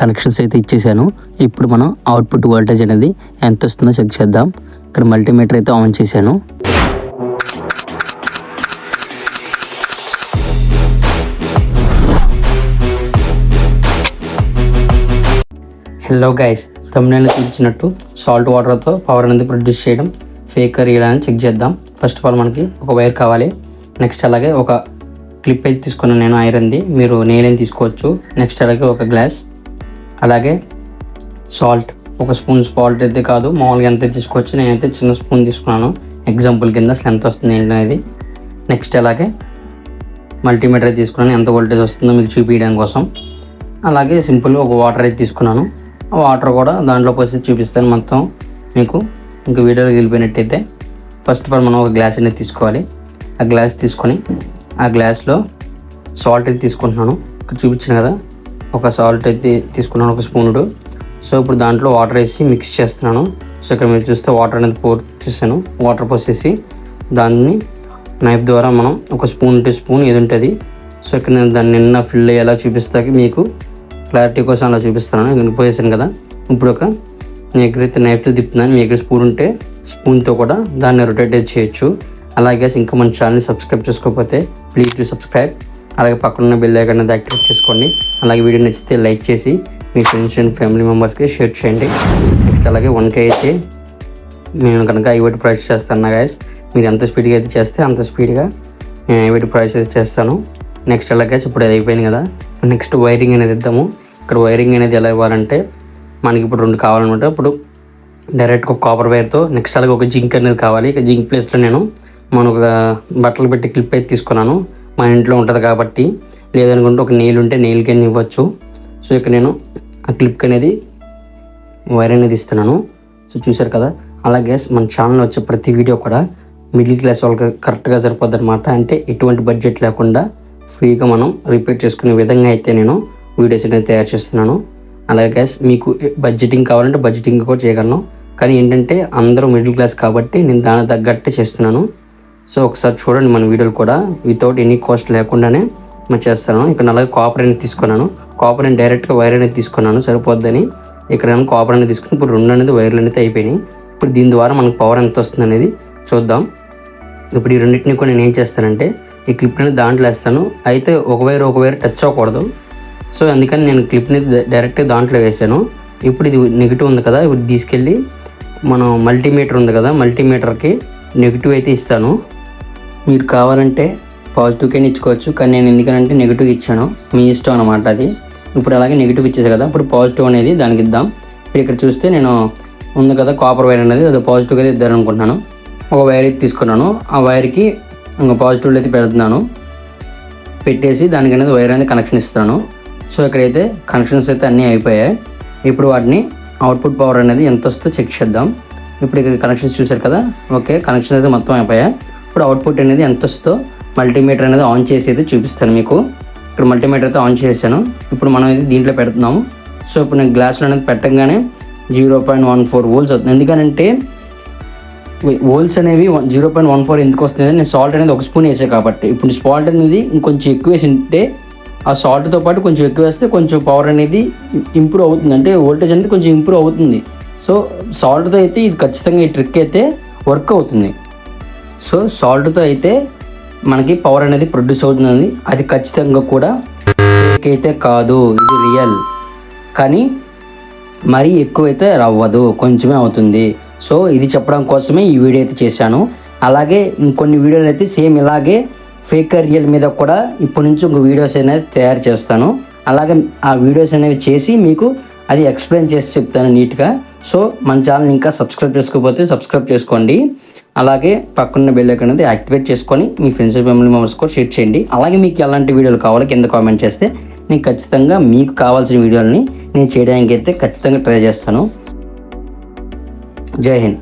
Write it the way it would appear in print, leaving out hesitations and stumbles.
Connections అయితే ఇచ్చేసాను. ఇప్పుడు మనం అవుట్పుట్ వోల్టేజ్ అనేది ఎంత వస్తుందో చెక్ చేద్దాం. ఇక్కడ మల్టీమీటర్ అయితే ఆన్ చేశాను. హలో గైస్, థంబ్నెయిల్లో చూపించినట్టు సాల్ట్ వాటర్తో పవర్ అనేది ప్రొడ్యూస్ చేయడం ఫేక్ రియల్ అని చెక్ చేద్దాం. ఫస్ట్ ఆఫ్ ఆల్ మనకి ఒక వైర్ కావాలి. నెక్స్ట్ అలాగే ఒక క్లిప్ అయితే తీసుకున్నాను నేను ఐరన్ది, మీరు నెయిల్ అని తీసుకోవచ్చు. నెక్స్ట్ అలాగే ఒక గ్లాస్, అలాగే సాల్ట్, ఒక స్పూన్ సాల్ట్ అయితే కాదు మామూలుగా ఎంత తీసుకోవచ్చు. నేనైతే చిన్న స్పూన్ తీసుకున్నాను ఎగ్జాంపుల్ కింద, అసలు ఎంత వస్తుంది ఏంటి అనేది. నెక్స్ట్ అలాగే మల్టీమీటర్ అయితే తీసుకున్నాను, ఎంత వోల్టేజ్ వస్తుందో మీకు చూపించడం కోసం. అలాగే సింపుల్గా ఒక వాటర్ అయితే తీసుకున్నాను. ఆ వాటర్ కూడా దాంట్లో పోసి చూపిస్తాను మొత్తం మీకు, ఇంకా వీడియోలోకి వెళ్ళిపోయినట్టయితే. ఫస్ట్ ఆఫ్ ఆల్ మనం ఒక గ్లాస్ అనేది తీసుకోవాలి. ఆ గ్లాస్ తీసుకొని ఆ గ్లాస్లో సాల్ట్ అయితే తీసుకుంటున్నాను. ఇక్కడ చూపించాను కదా, ఒక సాల్ట్ అయితే తీసుకున్నాను, ఒక స్పూనుడు. సో ఇప్పుడు దాంట్లో వాటర్ వేసి మిక్స్ చేస్తున్నాను. సో ఇక్కడ మీరు చూస్తే వాటర్ అనేది పోర్ చేశాను. వాటర్ పోసేసి దాన్ని నైఫ్ ద్వారా మనం ఒక స్పూన్ టు స్పూన్ ఏది ఉంటుంది. సో ఇక్కడ నేను దాన్ని నిన్న ఫిల్ అయ్యేలా చూపిస్తాకి మీకు క్లారిటీ కోసం అలా చూపిస్తాను. ఇక్కడ పోసేసాను కదా, ఇప్పుడు ఒక నేను ఎక్కడైతే నైఫ్తో తిప్పుతున్నాను, మీ దగ్గర స్పూన్ ఉంటే స్పూన్తో కూడా దాన్ని రొటేట్ చేయొచ్చు. అలాగే ఇంకా మన ఛానల్ని సబ్స్క్రైబ్ చేసుకోకపోతే ప్లీజ్ టు సబ్స్క్రైబ్. అలాగే పక్కన బెల్ ఐకాన్ అనేది యాక్టివేట్ చేసుకోండి. అలాగే వీడియో నచ్చితే లైక్ చేసి మీ ఫ్రెండ్స్ అండ్ ఫ్యామిలీ మెంబర్స్కి షేర్ చేయండి. నెక్స్ట్ అలాగే 1K అయితే నేను కనుక ఐవైట్ ప్రాసెస్ చేస్తాను గైస్. మీరు ఎంత స్పీడ్గా అయితే చేస్తే అంత స్పీడ్గా నేను ఐవైట్ ప్రాసెస్ చేస్తాను. నెక్స్ట్ అలాగే ఇప్పుడు అది అయిపోయింది కదా, నెక్స్ట్ వైరింగ్ అనేది ఇద్దాము. ఇక్కడ వైరింగ్ అనేది ఎలా ఇవ్వాలంటే మనకి ఇప్పుడు 2 కావాలన్నమాట. ఇప్పుడు డైరెక్ట్గా ఒక కాపర్ వైర్తో, నెక్స్ట్ అలాగే ఒక జింక్ అనేది కావాలి. ఇక జింక్ ప్లేస్లో నేను ఒక బట్టలు పెట్టి క్లిప్ అయితే తీసుకున్నాను, మన ఇంట్లో ఉంటుంది కాబట్టి. లేదనుకుంటే ఒక నెయిల్ ఉంటే నెయిల్కి అని ఇవ్వచ్చు. సో ఇక్కడ నేను ఆ క్లిప్కి అనేది వైర్ అనేది ఇస్తున్నాను. సో చూసారు కదా. అలాగే మన ఛానల్లో వచ్చే ప్రతి వీడియో కూడా మిడిల్ క్లాస్ వాళ్ళకి కరెక్ట్గా సరిపోద్ది అనమాట. అంటే ఎటువంటి బడ్జెట్ లేకుండా ఫ్రీగా మనం రిపేర్ చేసుకునే విధంగా అయితే నేను వీడియోస్ అనేది తయారు చేస్తున్నాను. అలాగే గ్యాస్ మీకు బడ్జెటింగ్ కావాలంటే బడ్జెటింగ్ కూడా చేయగలను, కానీ ఏంటంటే అందరూ మిడిల్ క్లాస్ కాబట్టి నేను దానికి తగ్గట్టే చేస్తున్నాను. సో ఒకసారి చూడండి మన వీడియోలు కూడా, వితౌట్ ఎనీ కాస్ట్ లేకుండానే నేను చేస్తాను. ఇక్కడ అలాగే కాపర్ అనేది తీసుకున్నాను. కాపర్ అనేది డైరెక్ట్గా వైర్ అనేది తీసుకున్నాను సరిపోద్దని. ఇక్కడ నేను కాపర్ అనేది తీసుకుని ఇప్పుడు 2 అనేది వైర్లు అనేది అయిపోయినాయి. ఇప్పుడు దీని ద్వారా మనకు పవర్ ఎంత వస్తుంది అనేది చూద్దాం. ఇప్పుడు ఈ రెండింటిని కూడా నేను ఏం చేస్తానంటే ఈ క్లిప్ అనేది దాంట్లో వేస్తాను. అయితే ఒక వైర్ టచ్ అవ్వకూడదు. సో అందుకని నేను క్లిప్ని డైరెక్ట్గా దాంట్లో వేసాను. ఇప్పుడు ఇది నెగిటివ్ ఉంది కదా, ఇప్పుడు తీసుకెళ్ళి మనం మల్టీమీటర్ ఉంది కదా, మల్టీమీటర్కి నెగిటివ్ అయితే ఇస్తాను. మీరు కావాలంటే పాజిటివ్కైనా ఇచ్చుకోవచ్చు, కానీ నేను ఎందుకంటే నెగిటివ్ ఇచ్చాను, మీ ఇష్టం అనమాట అది. ఇప్పుడు అలాగే నెగిటివ్ ఇచ్చేసి కదా, ఇప్పుడు పాజిటివ్ అనేది దానికి ఇద్దాం. ఇప్పుడు ఇక్కడ చూస్తే నేను ఉంది కదా కాపర్ వైర్ అనేది, అది పాజిటివ్గా అయితే ఇద్దాను అనుకుంటున్నాను. ఒక వైర్ అయితే తీసుకున్నాను, ఆ వైర్కి ఇంకా పాజిటివ్ అయితే పెడుతున్నాను. పెట్టేసి దానికి అనేది వైర్ అనేది కనెక్షన్ ఇస్తాను. సో ఇక్కడైతే కనెక్షన్స్ అయితే అన్నీ అయిపోయాయి. ఇప్పుడు వాటిని అవుట్పుట్ పవర్ అనేది ఎంత వస్తుందో చెక్ చేద్దాం. ఇప్పుడు ఇక్కడ కనెక్షన్స్ చూసారు కదా, ఓకే కనెక్షన్స్ అయితే మొత్తం అయిపోయాయి. ఇప్పుడు అవుట్పుట్ అనేది ఎంత వస్తుందో మల్టీమీటర్ అనేది ఆన్ చేసి అయితే చూపిస్తాను మీకు. ఇక్కడ మల్టీమీటర్ అయితే ఆన్ చేశాను. ఇప్పుడు మనం అయితే దీంట్లో పెడుతున్నాము. సో ఇప్పుడు నేను గ్లాసులో అనేది పెట్టగానే 0.14 వోల్ట్స్ అవుతుంది. ఎందుకనంటే వోల్ట్స్ అనేవి 0.14 ఎందుకు వస్తుంది, నేను సాల్ట్ అనేది ఒక స్పూన్ వేసాను కాబట్టి. ఇప్పుడు సాల్ట్ అనేది ఇంకొంచెం ఎక్కువ వేసి ఉంటే ఆ సాల్ట్తో పాటు కొంచెం ఎక్కువ వేస్తే కొంచెం పవర్ అనేది ఇంప్రూవ్ అవుతుంది, అంటే వోల్టేజ్ అనేది కొంచెం ఇంప్రూవ్ అవుతుంది. సో సాల్ట్తో అయితే ఇది ఖచ్చితంగా ఈ ట్రిక్ అయితే వర్క్ అవుతుంది. సో సాల్ట్తో అయితే మనకి పవర్ అనేది ప్రొడ్యూస్ అవుతుంది, అది ఖచ్చితంగా కూడా ఫేక్ అయితే కాదు, ఇది రియల్. కానీ మరీ ఎక్కువైతే అవ్వదు, కొంచెమే అవుతుంది. సో ఇది చెప్పడం కోసమే ఈ వీడియో అయితే చేశాను. అలాగే ఇంకొన్ని వీడియోలు అయితే సేమ్ ఇలాగే ఫేక్ రియల్ మీద కూడా ఇప్పటి నుంచి ఇంకో వీడియోస్ అనేది తయారు చేస్తాను. అలాగే ఆ వీడియోస్ అనేవి చేసి మీకు అది ఎక్స్ప్లెయిన్ చేసి చెప్తాను నీట్గా. సో మన ఛానల్ ఇంకా సబ్స్క్రైబ్ చేసుకోకపోతే సబ్స్క్రైబ్ చేసుకోండి. అలాగే పక్కన బెల్ ఐకాన్ అనేది యాక్టివేట్ చేసుకొని మీ ఫ్రెండ్స్ అండ్ ఫ్యామిలీ మెంబర్స్ కూడా షేర్ చేయండి. అలాగే మీకు ఎలాంటి వీడియోలు కావాలో కింద కామెంట్ చేస్తే నేను ఖచ్చితంగా మీకు కావాల్సిన వీడియోలని నేను చేయడానికి అయితే ఖచ్చితంగా ట్రై చేస్తాను. జై హింద్.